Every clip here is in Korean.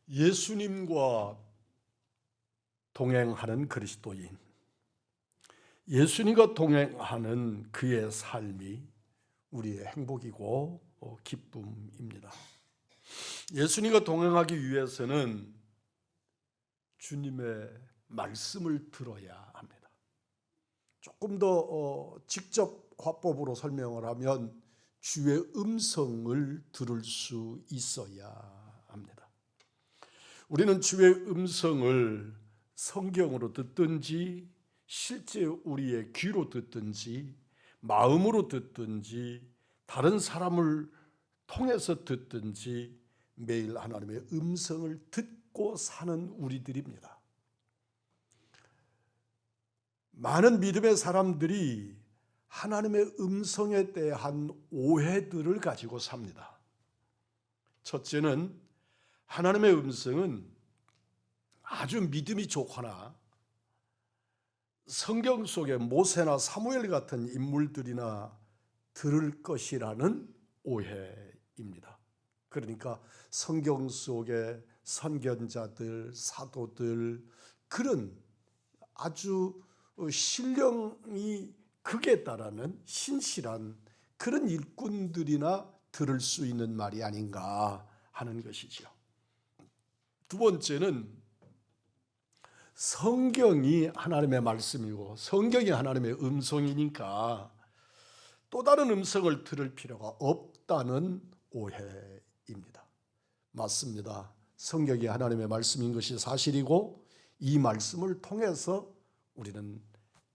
예수님과 동행하는 그리스도인, 예수님과 동행하는 그의 삶이 우리의 행복이고 기쁨입니다. 예수님과 동행하기 위해서는 주님의 말씀을 들어야 합니다. 조금 더 직접 화법으로 설명을 하면 주의 음성을 들을 수 있어야 합니다. 우리는 주의 음성을 성경으로 듣든지 실제 우리의 귀로 듣든지 마음으로 듣든지 다른 사람을 통해서 듣든지 매일 하나님의 음성을 듣고 사는 우리들입니다. 많은 믿음의 사람들이 하나님의 음성에 대한 오해들을 가지고 삽니다. 첫째는 하나님의 음성은 아주 믿음이 좋거나 성경 속에 모세나 사무엘 같은 인물들이나 들을 것이라는 오해입니다. 그러니까 성경 속의 선견자들, 사도들, 그런 아주 신령이 극에 달하는 신실한 그런 일꾼들이나 들을 수 있는 말이 아닌가 하는 것이죠. 두 번째는 성경이 하나님의 말씀이고 성경이 하나님의 음성이니까 또 다른 음성을 들을 필요가 없다는 오해입니다. 맞습니다. 성경이 하나님의 말씀인 것이 사실이고 이 말씀을 통해서 우리는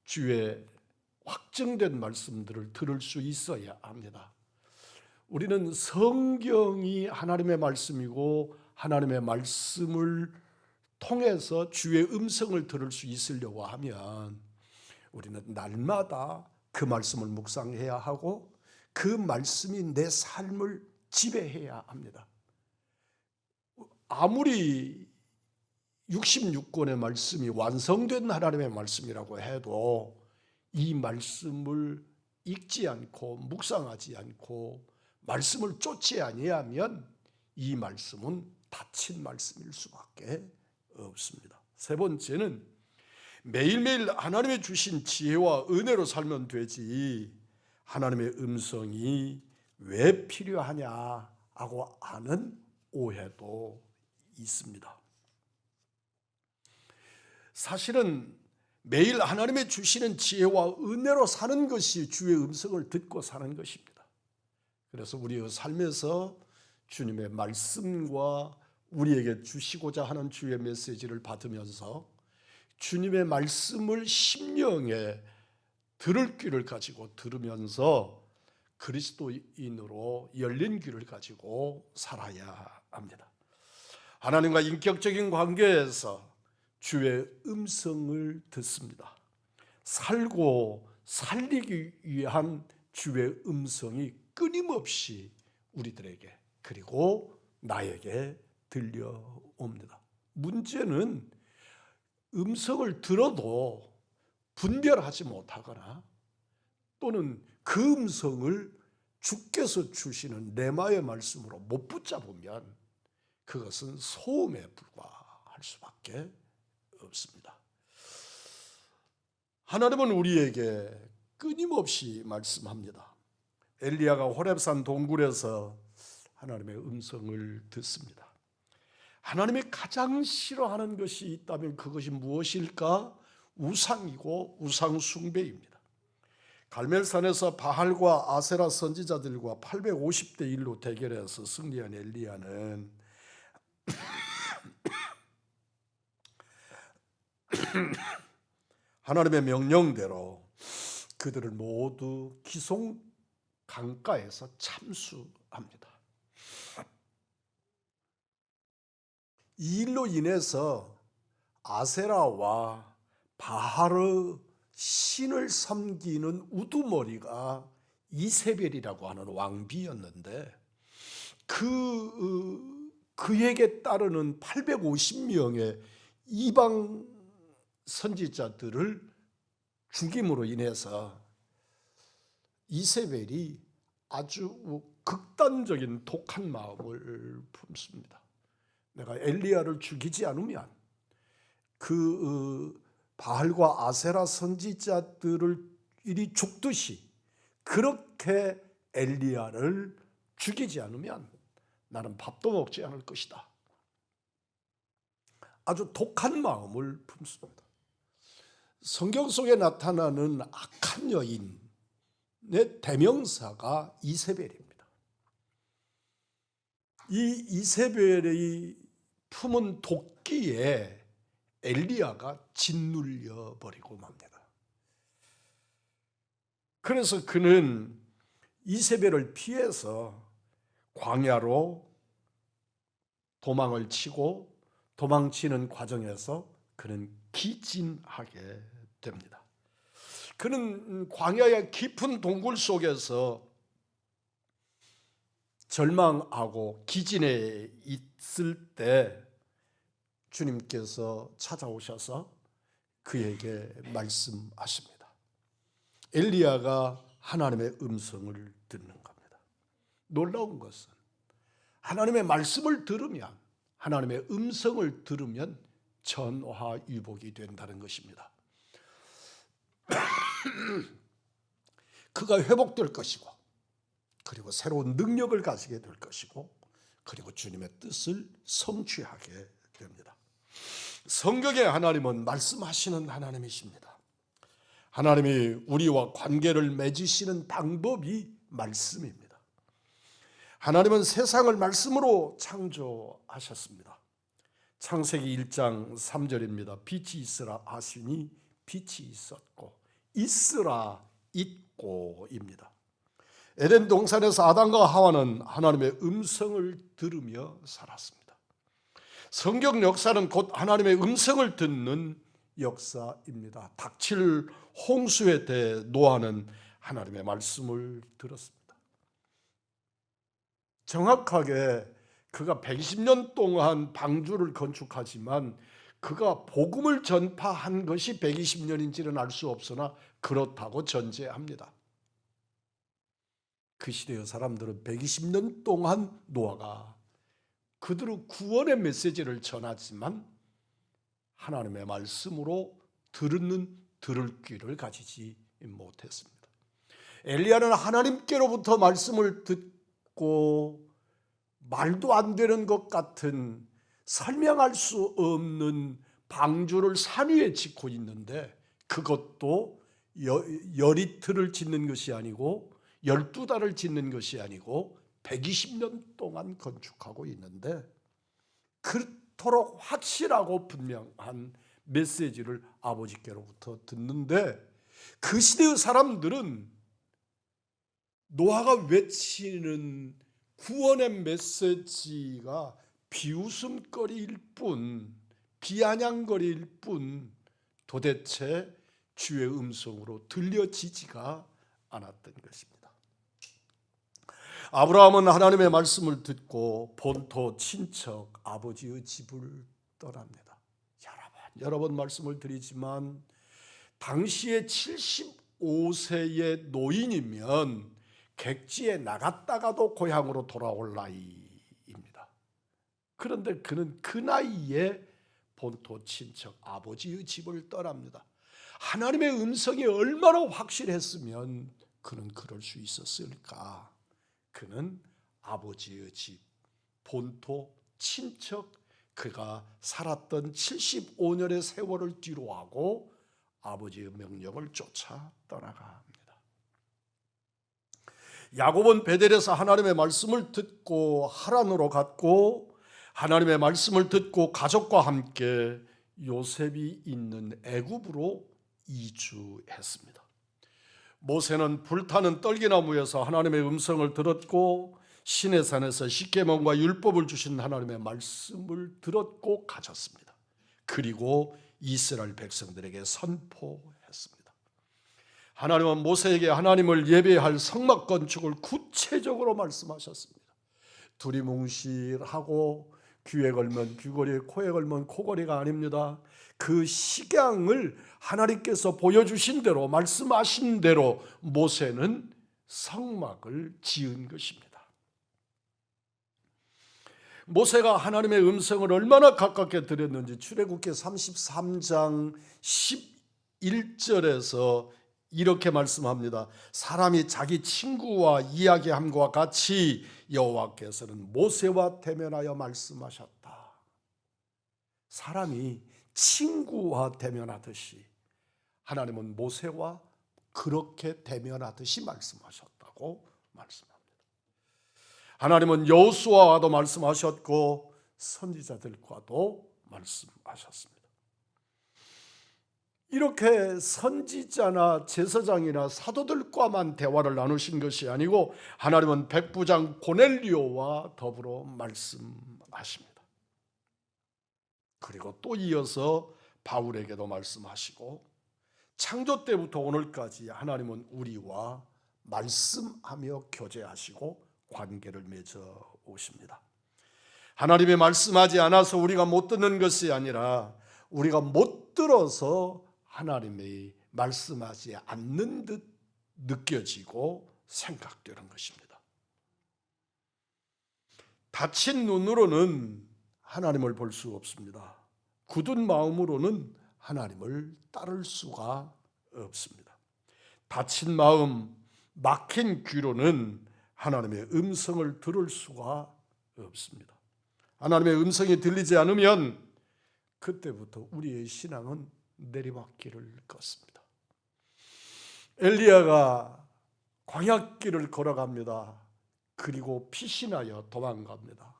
주의 확정된 말씀들을 들을 수 있어야 합니다. 우리는 성경이 하나님의 말씀이고 하나님의 말씀을 통해서 주의 음성을 들을 수 있으려고 하면 우리는 날마다 그 말씀을 묵상해야 하고 그 말씀이 내 삶을 지배해야 합니다. 아무리 66권의 말씀이 완성된 하나님의 말씀이라고 해도 이 말씀을 읽지 않고 묵상하지 않고 말씀을 쫓지 아니하면 이 말씀은 닫힌 말씀일 수밖에 없습니다. 세 번째는 매일매일 하나님의 주신 지혜와 은혜로 살면 되지 하나님의 음성이 왜 필요하냐고 하는 오해도 있습니다. 사실은 매일 하나님의 주시는 지혜와 은혜로 사는 것이 주의 음성을 듣고 사는 것입니다. 그래서 우리의 삶에서 주님의 말씀과 우리에게 주시고자 하는 주의 메시지를 받으면서 주님의 말씀을 심령에 들을 귀를 가지고 들으면서 그리스도인으로 열린 귀를 가지고 살아야 합니다. 하나님과 인격적인 관계에서 주의 음성을 듣습니다. 살고 살리기 위한 주의 음성이 끊임없이 우리들에게 그리고 나에게 들려옵니다. 문제는 음성을 들어도 분별하지 못하거나 또는 그 음성을 주께서 주시는 레마의 말씀으로 못 붙잡으면 그것은 소음에 불과할 수밖에 없습니다. 하나님은 우리에게 끊임없이 말씀합니다. 엘리야가 호렙산 동굴에서 하나님의 음성을 듣습니다. 하나님이 가장 싫어하는 것이 있다면 그것이 무엇일까? 우상이고 우상 숭배입니다. 갈멜산에서 바알과 아세라 선지자들과 850대 1로 대결해서 승리한 엘리야는 하나님의 명령대로 그들을 모두 기송 강가에서 참수합니다. 이 일로 인해서 아세라와 바알의 신을 섬기는 우두머리가 이세벨이라고 하는 왕비였는데 그에게 따르는 850명의 이방 선지자들을 죽임으로 인해서 이세벨이 아주 극단적인 독한 마음을 품습니다. 내가 엘리야를 죽이지 않으면 그 바알과 아세라 선지자들을 이리 죽듯이 그렇게 엘리야를 죽이지 않으면 나는 밥도 먹지 않을 것이다. 아주 독한 마음을 품습니다. 성경 속에 나타나는 악한 여인의 대명사가 이세벨입니다. 이 이세벨의 품은 도끼에 엘리야가 짓눌려 버리고 맙니다. 그래서 그는 이세벨을 피해서 광야로 도망을 치고 도망치는 과정에서 그는 기진하게 됩니다. 그는 광야의 깊은 동굴 속에서 절망하고 기진해 있을 때 주님께서 찾아오셔서 그에게 말씀하십니다. 엘리야가 하나님의 음성을 듣는 겁니다. 놀라운 것은 하나님의 말씀을 들으면, 하나님의 음성을 들으면 전화위복이 된다는 것입니다. 그가 회복될 것이고, 그리고 새로운 능력을 가지게 될 것이고, 그리고 주님의 뜻을 성취하게 됩니다. 성경의 하나님은 말씀하시는 하나님이십니다. 하나님이 우리와 관계를 맺으시는 방법이 말씀입니다. 하나님은 세상을 말씀으로 창조하셨습니다. 창세기 1장 3절입니다. 빛이 있으라 하시니 빛이 있었고 있으라 있고입니다. 에덴 동산에서 아담과 하와는 하나님의 음성을 들으며 살았습니다. 성경 역사는 곧 하나님의 음성을 듣는 역사입니다. 닥칠 홍수에 대해 노아는 하나님의 말씀을 들었습니다. 정확하게 그가 120년 동안 방주를 건축하지만 그가 복음을 전파한 것이 120년인지는 알 수 없으나 그렇다고 전제합니다. 그 시대의 사람들은 120년 동안 노아가 그들의 구원의 메시지를 전하지만 하나님의 말씀으로 들을 귀를 가지지 못했습니다. 엘리야는 하나님께로부터 말씀을 듣고 말도 안 되는 것 같은 설명할 수 없는 방주를 산 위에 짓고 있는데 그것도 열이틀을 짓는 것이 아니고 12달을 짓는 것이 아니고 120년 동안 건축하고 있는데 그토록 확실하고 분명한 메시지를 아버지께로부터 듣는데 그 시대의 사람들은 노아가 외치는 구원의 메시지가 비웃음거리일 뿐, 비아냥거리일 뿐 도대체 주의 음성으로 들려지지가 않았던 것입니다. 아브라함은 하나님의 말씀을 듣고 본토 친척 아버지의 집을 떠납니다. 여러 번 말씀을 드리지만 당시에 75세의 노인이면 객지에 나갔다가도 고향으로 돌아올 나이입니다. 그런데 그는 그 나이에 본토 친척 아버지의 집을 떠납니다. 하나님의 음성이 얼마나 확실했으면 그는 그럴 수 있었을까? 그는 아버지의 집, 본토, 친척, 그가 살았던 75년의 세월을 뒤로하고 아버지의 명령을 쫓아 떠나갑니다. 야곱은 베델에서 하나님의 말씀을 듣고 하란으로 갔고 하나님의 말씀을 듣고 가족과 함께 요셉이 있는 애굽으로 이주했습니다. 모세는 불타는 떨기나무에서 하나님의 음성을 들었고 시내산에서 십계명과 율법을 주신 하나님의 말씀을 들었고 가졌습니다. 그리고 이스라엘 백성들에게 선포했습니다. 하나님은 모세에게 하나님을 예배할 성막 건축을 구체적으로 말씀하셨습니다. 두리뭉실하고 귀에 걸면 귀걸이, 코에 걸면 코걸이가 아닙니다. 그 식양을 하나님께서 보여주신 대로 말씀하신 대로 모세는 성막을 지은 것입니다. 모세가 하나님의 음성을 얼마나 가깝게 들었는지 출애굽기 33장 11절에서 이렇게 말씀합니다. 사람이 자기 친구와 이야기함과 같이 여호와께서는 모세와 대면하여 말씀하셨다. 사람이 친구와 대면하듯이 하나님은 모세와 그렇게 대면하듯이 말씀하셨다고 말씀합니다. 하나님은 여호수아와도 말씀하셨고 선지자들과도 말씀하셨습니다. 이렇게 선지자나 제사장이나 사도들과만 대화를 나누신 것이 아니고 하나님은 백부장 고넬료와 더불어 말씀하십니다. 그리고 또 이어서 바울에게도 말씀하시고 창조 때부터 오늘까지 하나님은 우리와 말씀하며 교제하시고 관계를 맺어 오십니다. 하나님이 말씀하지 않아서 우리가 못 듣는 것이 아니라 우리가 못 들어서 하나님이 말씀하지 않는 듯 느껴지고 생각되는 것입니다. 닫힌 눈으로는 하나님을 볼 수 없습니다. 굳은 마음으로는 하나님을 따를 수가 없습니다. 닫힌 마음, 막힌 귀로는 하나님의 음성을 들을 수가 없습니다. 하나님의 음성이 들리지 않으면 그때부터 우리의 신앙은 내리막길을 걷습니다. 엘리야가 광야길을 걸어갑니다. 그리고 피신하여 도망갑니다.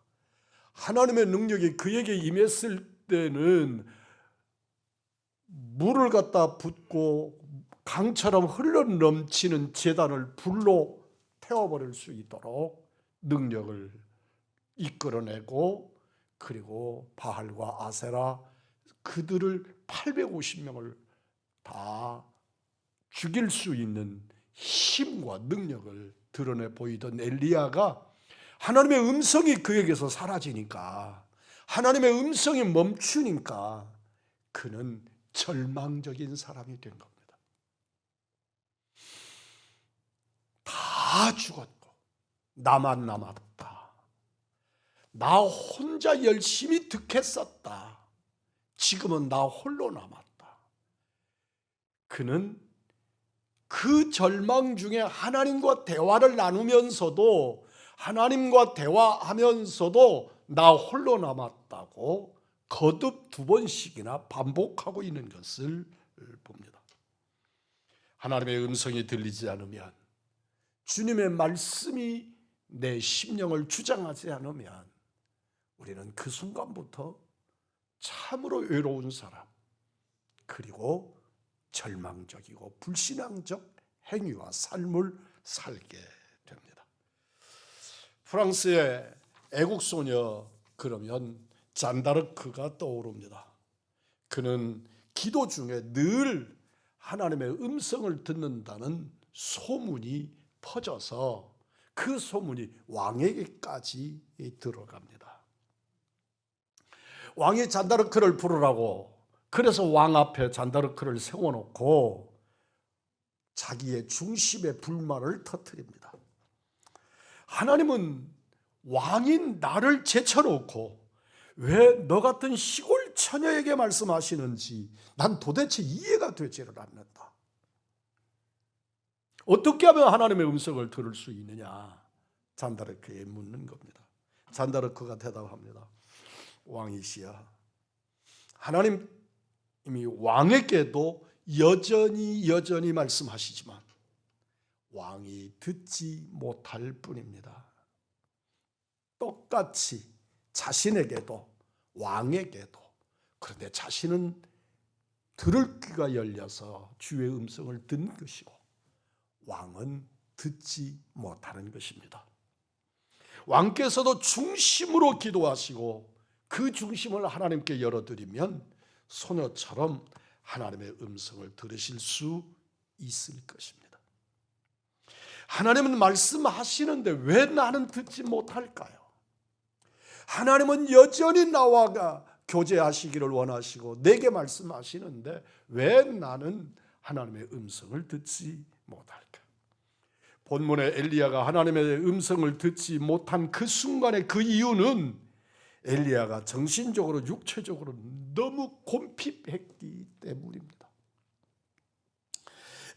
하나님의 능력이 그에게 임했을 때는 물을 갖다 붓고 강처럼 흘러넘치는 제단을 불로 태워버릴 수 있도록 능력을 이끌어내고 그리고 바알과 아세라 그들을 850명을 다 죽일 수 있는 힘과 능력을 드러내 보이던 엘리야가 하나님의 음성이 그에게서 사라지니까 하나님의 음성이 멈추니까 그는 절망적인 사람이 된 겁니다. 다 죽었고 나만 남았다. 나 혼자 열심히 득했었다. 지금은 나 홀로 남았다. 그는 그 절망 중에 하나님과 대화를 나누면서도 하나님과 대화하면서도 나 홀로 남았다고 거듭 2번씩이나 반복하고 있는 것을 봅니다. 하나님의 음성이 들리지 않으면, 주님의 말씀이 내 심령을 주장하지 않으면 우리는 그 순간부터 참으로 외로운 사람, 그리고 절망적이고 불신앙적 행위와 삶을 살게 됩니다. 프랑스의 애국소녀 그러면 잔다르크가 떠오릅니다. 그는 기도 중에 늘 하나님의 음성을 듣는다는 소문이 퍼져서 그 소문이 왕에게까지 들어갑니다. 왕이 잔다르크를 부르라고, 그래서 왕 앞에 잔다르크를 세워놓고 자기의 중심의 불만을 터뜨립니다. 하나님은 왕인 나를 제쳐놓고 왜 너 같은 시골 처녀에게 말씀하시는지 난 도대체 이해가 되지를 않는다. 어떻게 하면 하나님의 음성을 들을 수 있느냐, 잔다르크에 묻는 겁니다. 잔다르크가 대답합니다. 왕이시여, 하나님이 왕에게도 여전히 말씀하시지만 왕이 듣지 못할 뿐입니다. 똑같이 자신에게도 왕에게도, 그런데 자신은 들을 귀가 열려서 주의 음성을 듣는 것이고 왕은 듣지 못하는 것입니다. 왕께서도 중심으로 기도하시고 그 중심을 하나님께 열어드리면 소녀처럼 하나님의 음성을 들으실 수 있을 것입니다. 하나님은 말씀하시는데 왜 나는 듣지 못할까요? 하나님은 여전히 나와 교제하시기를 원하시고 내게 말씀하시는데 왜 나는 하나님의 음성을 듣지 못할까? 본문에 엘리야가 하나님의 음성을 듣지 못한 그 순간의 그 이유는 엘리야가 정신적으로 육체적으로 너무 곤핍했기 때문입니다.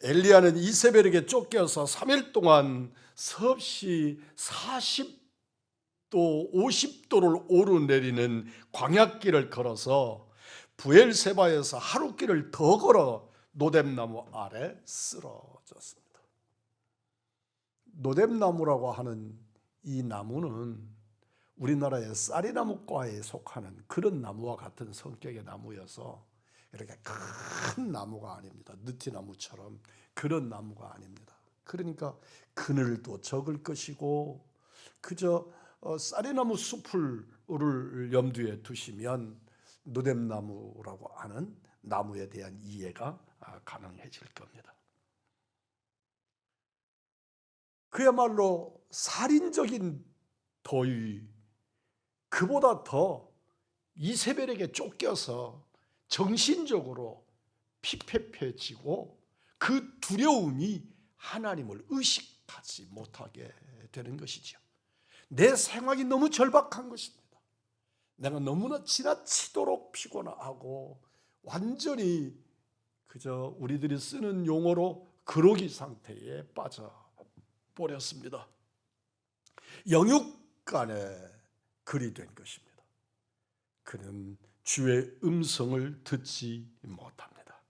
엘리야는 이세벨에게 쫓겨서 3일 동안 섭씨 40도 50도를 오르내리는 광야길을 걸어서 부엘세바에서 하루길을 더 걸어 노뎀나무 아래 쓰러졌습니다. 노뎀나무라고 하는 이 나무는 우리나라의 쌀이나무과에 속하는 그런 나무와 같은 성격의 나무여서 이렇게 큰 나무가 아닙니다. 느티나무처럼 그런 나무가 아닙니다. 그러니까 그늘도 적을 것이고 그저 쌀이나무 숲을 염두에 두시면 노뎀나무라고 하는 나무에 대한 이해가 가능해질 겁니다. 그야말로 살인적인 더위, 그보다 더 이세벨에게 쫓겨서 정신적으로 피폐해지고 그 두려움이 하나님을 의식하지 못하게 되는 것이죠. 내 생활이 너무 절박한 것입니다. 내가 너무나 지나치도록 피곤하고 완전히 그저 우리들이 쓰는 용어로 그로기 상태에 빠져버렸습니다. 영육간에 그리 된 것입니다. 그는 주의 음성을 듣지 못합니다.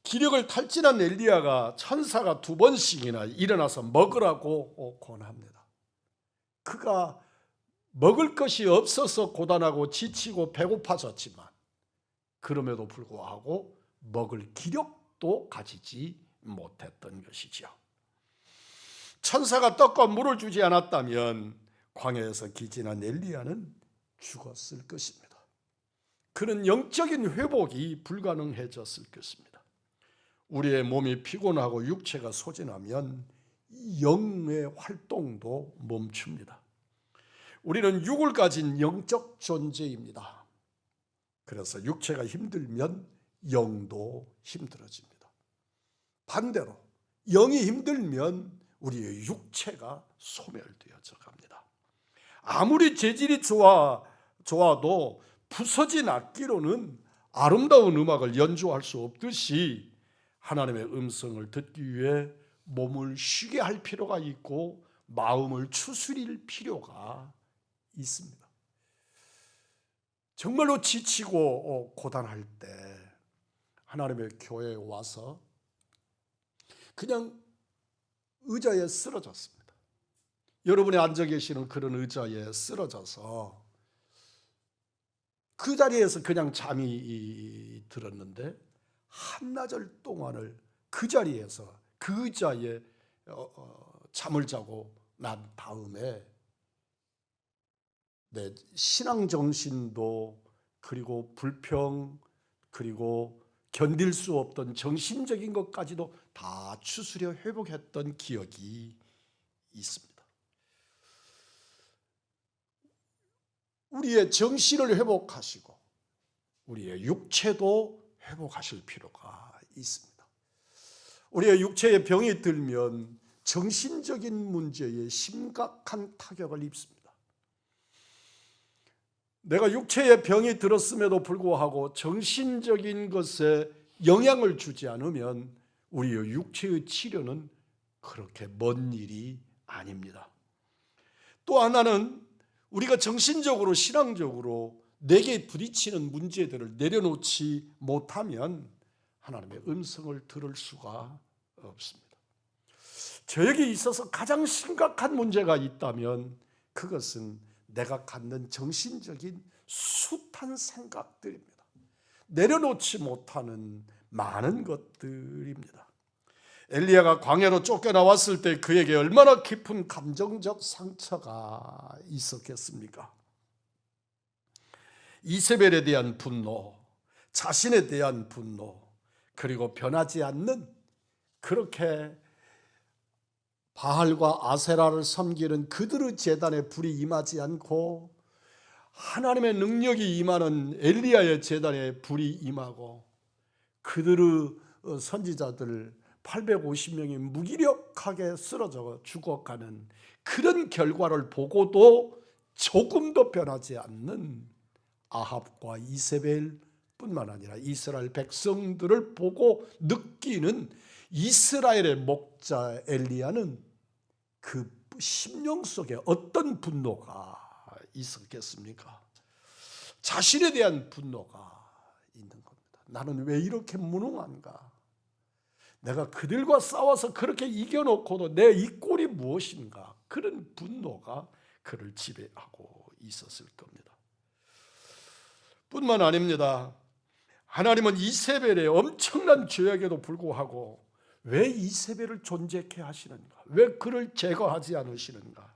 기력을 탈진한 엘리야가 천사가 2번씩이나 일어나서 먹으라고 권합니다. 그가 먹을 것이 없어서 고단하고 지치고 배고파졌지만 그럼에도 불구하고 먹을 기력도 가지지 못했던 것이죠. 천사가 떡과 물을 주지 않았다면 광야에서 기진한 엘리야는 죽었을 것입니다. 그는 영적인 회복이 불가능해졌을 것입니다. 우리의 몸이 피곤하고 육체가 소진하면 영의 활동도 멈춥니다. 우리는 육을 가진 영적 존재입니다. 그래서 육체가 힘들면 영도 힘들어집니다. 반대로 영이 힘들면 우리의 육체가 소멸되어져 갑니다. 아무리 재질이 좋아도 부서진 악기로는 아름다운 음악을 연주할 수 없듯이 하나님의 음성을 듣기 위해 몸을 쉬게 할 필요가 있고 마음을 추스릴 필요가 있습니다. 정말로 지치고 고단할 때 하나님의 교회에 와서 그냥 의자에 쓰러졌습니다. 여러분이 앉아 계시는 그런 의자에 쓰러져서 그 자리에서 그냥 잠이 들었는데 한나절 동안을 그 자리에서 그 의자에 잠을 자고 난 다음에 내 신앙 정신도 그리고 불평 그리고 견딜 수 없던 정신적인 것까지도 다 추스려 회복했던 기억이 있습니다. 우리의 정신을 회복하시고 우리의 육체도 회복하실 필요가 있습니다. 우리의 육체에 병이 들면 정신적인 문제에 심각한 타격을 입습니다. 내가 육체에 병이 들었음에도 불구하고 정신적인 것에 영향을 주지 않으면 우리의 육체의 치료는 그렇게 먼 일이 아닙니다. 또 하나는 우리가 정신적으로 신앙적으로 내게 부딪히는 문제들을 내려놓지 못하면 하나님의 음성을 들을 수가 없습니다. 저에게 있어서 가장 심각한 문제가 있다면 그것은 내가 갖는 정신적인 숱한 생각들입니다. 내려놓지 못하는 많은 것들입니다. 엘리야가 광야로 쫓겨나왔을 때 그에게 얼마나 깊은 감정적 상처가 있었겠습니까? 이세벨에 대한 분노, 자신에 대한 분노, 그리고 변하지 않는 그렇게 바알과 아세라를 섬기는 그들의 제단에 불이 임하지 않고 하나님의 능력이 임하는 엘리야의 제단에 불이 임하고 그들의 선지자들 850명이 무기력하게 쓰러져 죽어가는 그런 결과를 보고도 조금도 변하지 않는 아합과 이세벨 뿐만 아니라 이스라엘 백성들을 보고 느끼는 이스라엘의 목자 엘리야는 그 심령 속에 어떤 분노가 있었겠습니까? 자신에 대한 분노가 있는 겁니다. 나는 왜 이렇게 무능한가? 내가 그들과 싸워서 그렇게 이겨놓고도 내 이 꼴이 무엇인가? 그런 분노가 그를 지배하고 있었을 겁니다. 뿐만 아닙니다. 하나님은 이세벨의 엄청난 죄악에도 불구하고 왜 이세벨을 존재케 하시는가? 왜 그를 제거하지 않으시는가?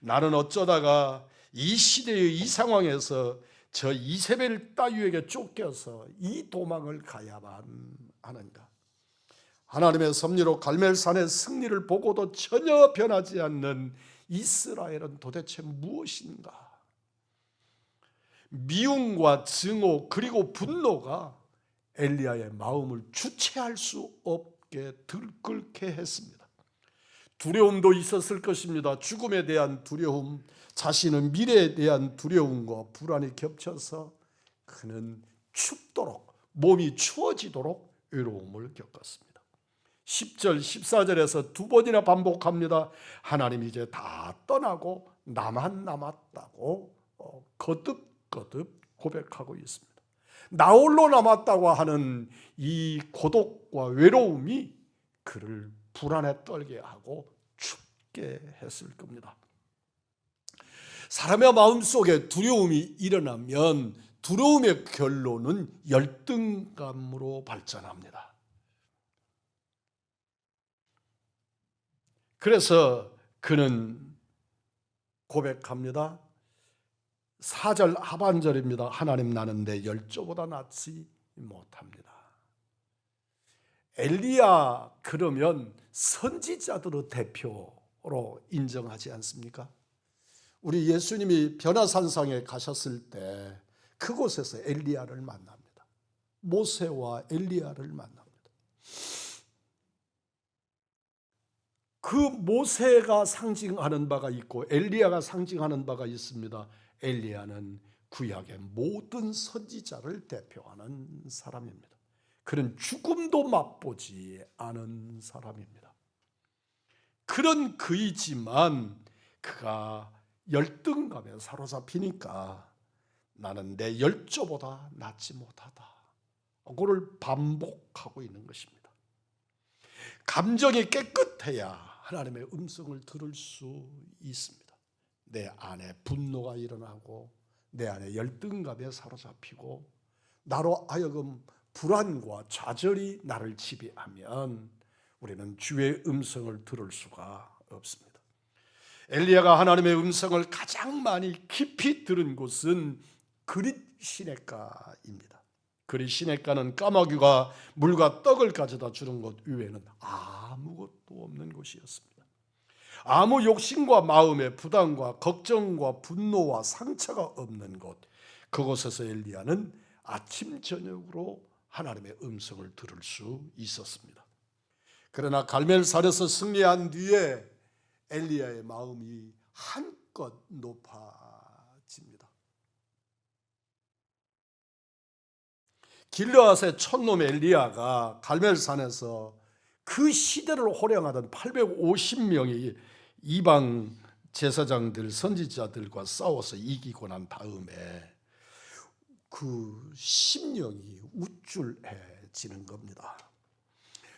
나는 어쩌다가 이 시대의 이 상황에서 저 이세벨 따위에게 쫓겨서 이 도망을 가야만 하는가? 하나님의 섭리로 갈멜산의 승리를 보고도 전혀 변하지 않는 이스라엘은 도대체 무엇인가? 미움과 증오 그리고 분노가 엘리야의 마음을 주체할 수 없게 들끓게 했습니다. 두려움도 있었을 것입니다. 죽음에 대한 두려움, 자신의 미래에 대한 두려움과 불안이 겹쳐서 그는 춥도록, 몸이 추워지도록 외로움을 겪었습니다. 10절, 14절에서 두 번이나 반복합니다. 하나님이 이제 다 떠나고 나만 남았다고 거듭 고백하고 있습니다. 나 홀로 남았다고 하는 이 고독과 외로움이 그를 불안에 떨게 하고 춥게 했을 겁니다. 사람의 마음속에 두려움이 일어나면 두려움의 결론은 열등감으로 발전합니다. 그래서 그는 고백합니다. 4절 하반절입니다. 하나님, 나는 내 열조보다 낫지 못합니다. 엘리야 그러면 선지자들의 대표로 인정하지 않습니까? 우리 예수님이 변화산상에 가셨을 때 그곳에서 엘리야를 만납니다. 모세와 엘리야를 만납니다. 그 모세가 상징하는 바가 있고 엘리야가 상징하는 바가 있습니다. 엘리야는 구약의 모든 선지자를 대표하는 사람입니다. 그는 죽음도 맛보지 않은 사람입니다. 그런 그이지만 그가 열등감에 사로잡히니까 나는 내 열조보다 낫지 못하다. 그걸 반복하고 있는 것입니다. 감정이 깨끗해야 하나님의 음성을 들을 수 있습니다. 내 안에 분노가 일어나고 내 안에 열등감에 사로잡히고 나로 하여금 불안과 좌절이 나를 지배하면 우리는 주의 음성을 들을 수가 없습니다. 엘리야가 하나님의 음성을 가장 많이 깊이 들은 곳은 그릿 시냇가입니다. 그릿 시냇가는 까마귀가 물과 떡을 가져다 주는 것 이외에는 아무것도 없는 곳이었습니다. 아무 욕심과 마음의 부담과 걱정과 분노와 상처가 없는 곳, 그곳에서 엘리야는 아침 저녁으로 하나님의 음성을 들을 수 있었습니다. 그러나 갈멜산에서 승리한 뒤에 엘리야의 마음이 한껏 높아집니다. 길르앗의 촌놈 엘리야가 갈멜산에서 그 시대를 호령하던 850명의 이방 제사장들, 선지자들과 싸워서 이기고 난 다음에 그 심령이 우쭐해지는 겁니다.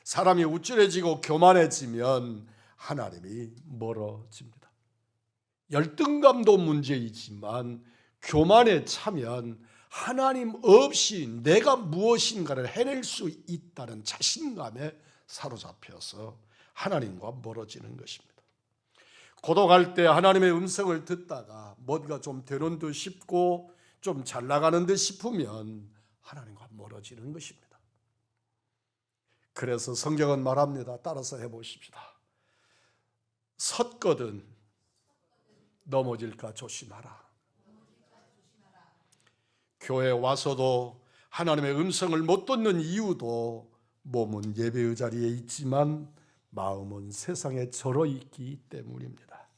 사람이 우쭐해지고 교만해지면 하나님이 멀어집니다. 열등감도 문제이지만 교만에 차면 하나님 없이 내가 무엇인가를 해낼 수 있다는 자신감에 사로잡혀서 하나님과 멀어지는 것입니다. 고독할 때 하나님의 음성을 듣다가 뭔가 좀 되는 듯 싶고 좀 잘 나가는 듯 싶으면 하나님과 멀어지는 것입니다. 그래서 성경은 말합니다. 따라서 해보십시다. 섰거든 넘어질까 조심하라. 교회 와서도 하나님의 음성을 못 듣는 이유도 몸은 예배의 자리에 있지만 마음은 세상에 절어 있기 때문입니다.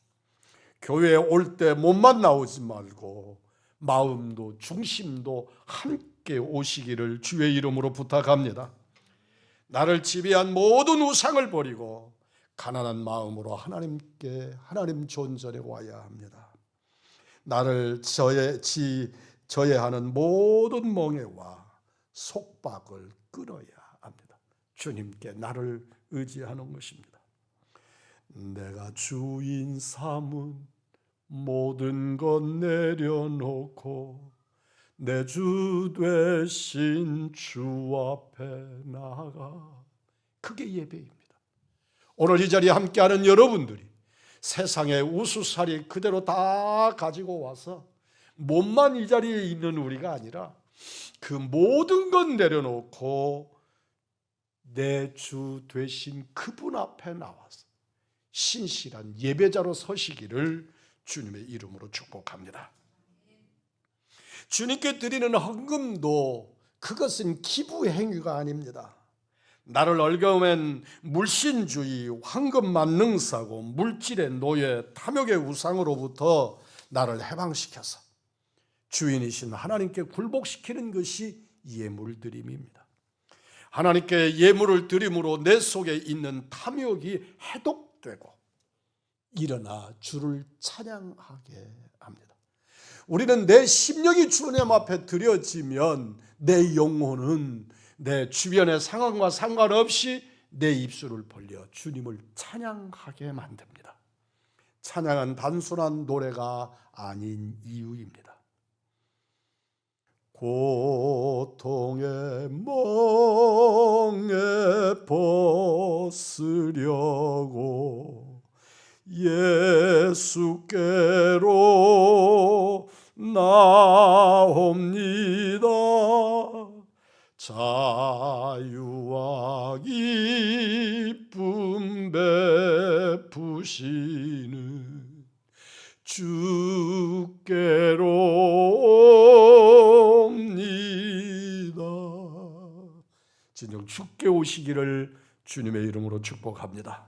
교회에 올 때 몸만 나오지 말고 마음도 중심도 함께 오시기를 주의 이름으로 부탁합니다. 나를 지배한 모든 우상을 버리고 가난한 마음으로 하나님 존전에 와야 합니다. 나를 저해하는 모든 멍에와 속박을 끊어야 합니다. 주님께 나를 의지하는 것입니다. 내가 주인 삼은 모든 것 내려놓고 내 주 되신 주 앞에 나아가. 그게 예배입니다. 오늘 이 자리에 함께하는 여러분들이 세상의 우수살이 그대로 다 가지고 와서 몸만 이 자리에 있는 우리가 아니라 그 모든 것 내려놓고 내 주 되신 그분 앞에 나와서 신실한 예배자로 서시기를 주님의 이름으로 축복합니다. 주님께 드리는 헌금도 그것은 기부 행위가 아닙니다. 나를 얽어맨 물신주의, 황금 만능사고, 물질의 노예, 탐욕의 우상으로부터 나를 해방시켜서 주인이신 하나님께 굴복시키는 것이 예물드림입니다. 하나님께 예물을 드림으로 내 속에 있는 탐욕이 해독되고 일어나 주를 찬양하게 합니다. 우리는 내 심령이 주님 앞에 드려지면 내 영혼은 내 주변의 상황과 상관없이 내 입술을 벌려 주님을 찬양하게 만듭니다. 찬양은 단순한 노래가 아닌 이유입니다. 고통의 멍에 벗으려고 예수께로 나옵니다. 자유와 기쁨 베푸시는 주께로 옵니다. 진정 주께 오시기를 주님의 이름으로 축복합니다.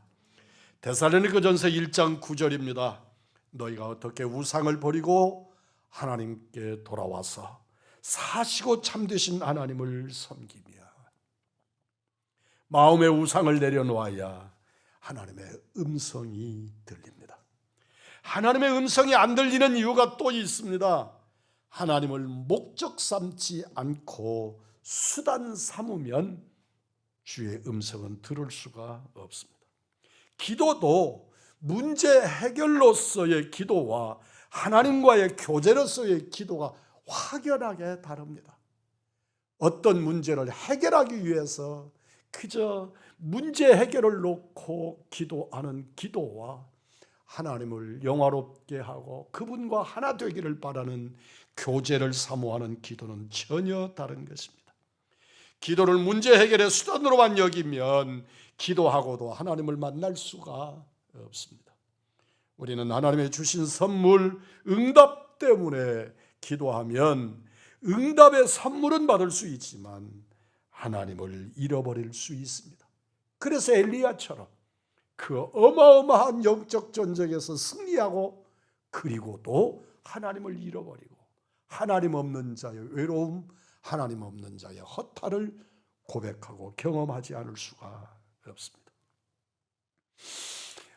데살로니가전서 1장 9절입니다. 너희가 어떻게 우상을 버리고 하나님께 돌아와서 사시고 참되신 하나님을 섬기며 마음의 우상을 내려놓아야 하나님의 음성이 들립니다. 하나님의 음성이 안 들리는 이유가 또 있습니다. 하나님을 목적 삼지 않고 수단 삼으면 주의 음성은 들을 수가 없습니다. 기도도 문제 해결로서의 기도와 하나님과의 교제로서의 기도가 확연하게 다릅니다. 어떤 문제를 해결하기 위해서 그저 문제 해결을 놓고 기도하는 기도와 하나님을 영화롭게 하고 그분과 하나 되기를 바라는 교제를 사모하는 기도는 전혀 다른 것입니다. 기도를 문제 해결의 수단으로만 여기면 기도하고도 하나님을 만날 수가 없습니다. 우리는 하나님의 주신 선물 응답 때문에 기도하면 응답의 선물은 받을 수 있지만 하나님을 잃어버릴 수 있습니다. 그래서 엘리야처럼 그 어마어마한 영적 전쟁에서 승리하고 그리고 또 하나님을 잃어버리고 하나님 없는 자의 외로움, 하나님 없는 자의 허탈을 고백하고 경험하지 않을 수가 없습니다.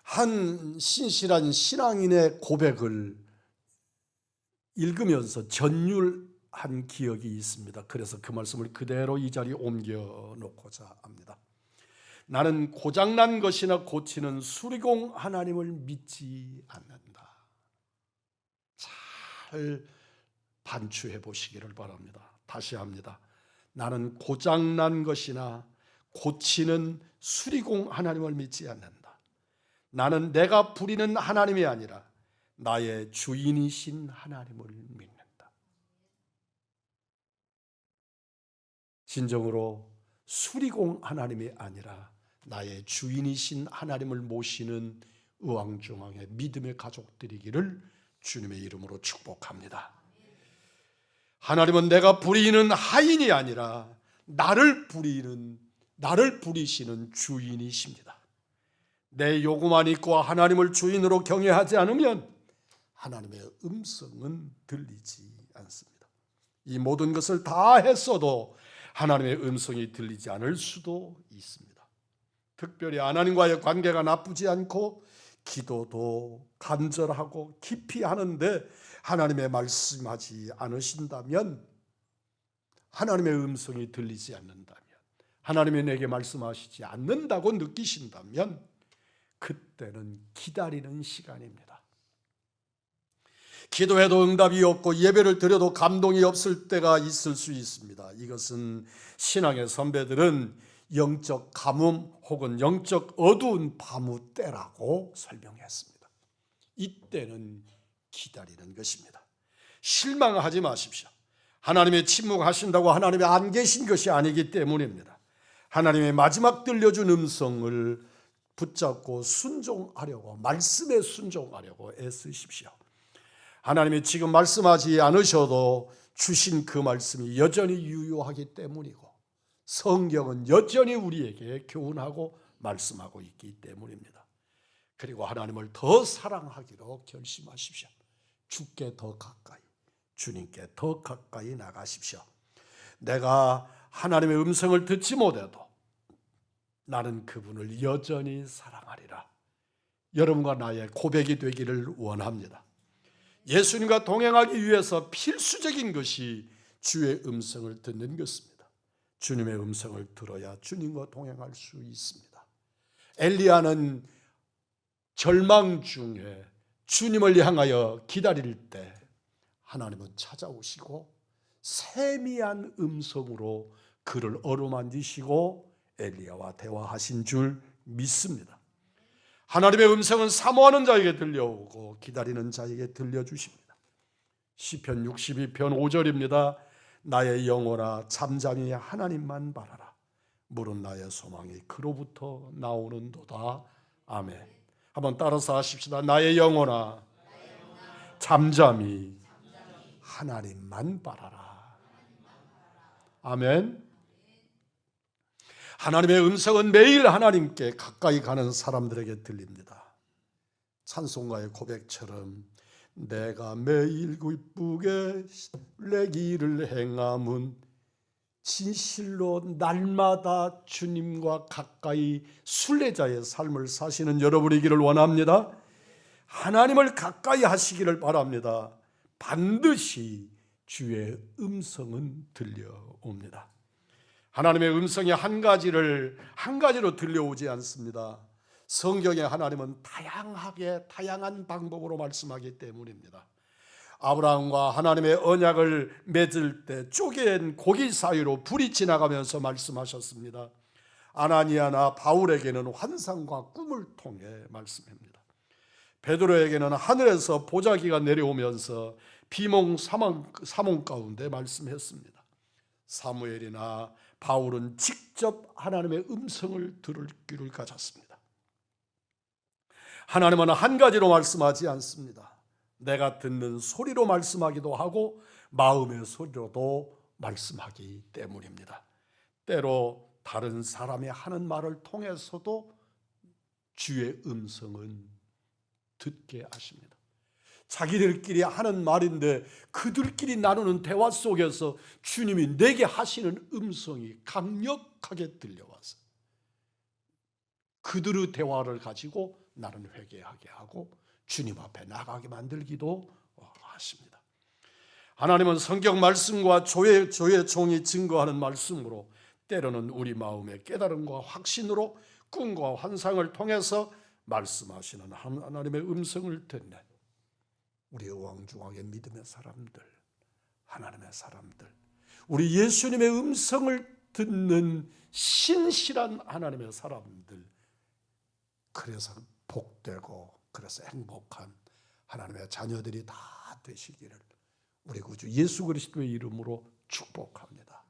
한 신실한 신앙인의 고백을 읽으면서 전율한 기억이 있습니다. 그래서 그 말씀을 그대로 이 자리에 옮겨 놓고자 합니다. 나는 고장난 것이나 고치는 수리공 하나님을 믿지 않는다. 잘 반추해 보시기를 바랍니다. 다시 합니다. 나는 고장난 것이나 고치는 수리공 하나님을 믿지 않는다. 나는 내가 부리는 하나님이 아니라 나의 주인이신 하나님을 믿는다. 진정으로 수리공 하나님이 아니라 나의 주인이신 하나님을 모시는 의왕중앙의 믿음의 가족들이기를 주님의 이름으로 축복합니다. 하나님은 내가 부리는 하인이 아니라 나를 부리시는 주인이십니다. 내 요구만 있고 하나님을 주인으로 경외하지 않으면 하나님의 음성은 들리지 않습니다. 이 모든 것을 다 했어도 하나님의 음성이 들리지 않을 수도 있습니다. 특별히 하나님과의 관계가 나쁘지 않고 기도도 간절하고 깊이 하는데 하나님의 말씀하지 않으신다면, 하나님의 음성이 들리지 않는다면, 하나님이 내게 말씀하시지 않는다고 느끼신다면 그때는 기다리는 시간입니다. 기도해도 응답이 없고 예배를 드려도 감동이 없을 때가 있을 수 있습니다. 이것은 신앙의 선배들은 영적 가뭄 혹은 영적 어두운 밤의 때라고 설명했습니다. 이때는 기다리는 것입니다. 실망하지 마십시오. 하나님의 침묵하신다고 하나님이 안 계신 것이 아니기 때문입니다. 하나님의 마지막 들려준 음성을 붙잡고 순종하려고, 말씀에 순종하려고 애쓰십시오. 하나님이 지금 말씀하지 않으셔도 주신 그 말씀이 여전히 유효하기 때문이고, 성경은 여전히 우리에게 교훈하고 말씀하고 있기 때문입니다. 그리고 하나님을 더 사랑하기로 결심하십시오. 주께 더 가까이, 주님께 더 가까이 나가십시오. 내가 하나님의 음성을 듣지 못해도 나는 그분을 여전히 사랑하리라. 여러분과 나의 고백이 되기를 원합니다. 예수님과 동행하기 위해서 필수적인 것이 주의 음성을 듣는 것입니다. 주님의 음성을 들어야 주님과 동행할 수 있습니다. 엘리야는 절망 중에 주님을 향하여 기다릴 때 하나님은 찾아오시고 세미한 음성으로 그를 어루만지시고 엘리야와 대화하신 줄 믿습니다. 하나님의 음성은 사모하는 자에게 들려오고 기다리는 자에게 들려주십니다. 시편 62편 5절입니다. 나의 영혼아 잠잠히 하나님만 바라라. 물은 나의 소망이 그로부터 나오는도다. 아멘. 한번 따라서 하십시다. 나의 영혼아 잠잠히 하나님만 바라라. 아멘. 하나님의 음성은 매일 하나님께 가까이 가는 사람들에게 들립니다. 찬송가의 고백처럼 내가 매일 기쁘게 내 길을 행함은 진실로 날마다 주님과 가까이 순례자의 삶을 사시는 여러분이기를 원합니다. 하나님을 가까이 하시기를 바랍니다. 반드시 주의 음성은 들려옵니다. 하나님의 음성이 한 가지로 들려오지 않습니다. 성경에 하나님은 다양한 방법으로 말씀하기 때문입니다. 아브라함과 하나님의 언약을 맺을 때 쪼갠 고기 사이로 불이 지나가면서 말씀하셨습니다. 아나니아나 바울에게는 환상과 꿈을 통해 말씀합니다. 베드로에게는 하늘에서 보자기가 내려오면서 비몽 사몽 가운데 말씀했습니다. 사무엘이나 바울은 직접 하나님의 음성을 들을 귀를 가졌습니다. 하나님은 한 가지로 말씀하지 않습니다. 내가 듣는 소리로 말씀하기도 하고 마음의 소리로도 말씀하기 때문입니다. 때로 다른 사람이 하는 말을 통해서도 주의 음성은 듣게 하십니다. 자기들끼리 하는 말인데 그들끼리 나누는 대화 속에서 주님이 내게 하시는 음성이 강력하게 들려와서 그들의 대화를 가지고 나는 회개하게 하고 주님 앞에 나가게 만들기도 하십니다. 하나님은 성경 말씀과 조의 종이 증거하는 말씀으로 때로는 우리 마음의 깨달음과 확신으로 꿈과 환상을 통해서 말씀하시는 하나님의 음성을 듣는 우리 왕중왕의 믿음의 사람들, 하나님의 사람들, 우리 예수님의 음성을 듣는 신실한 하나님의 사람들, 그래서 복되고 그래서 행복한 하나님의 자녀들이 다 되시기를 우리 구주 예수 그리스도의 이름으로 축복합니다.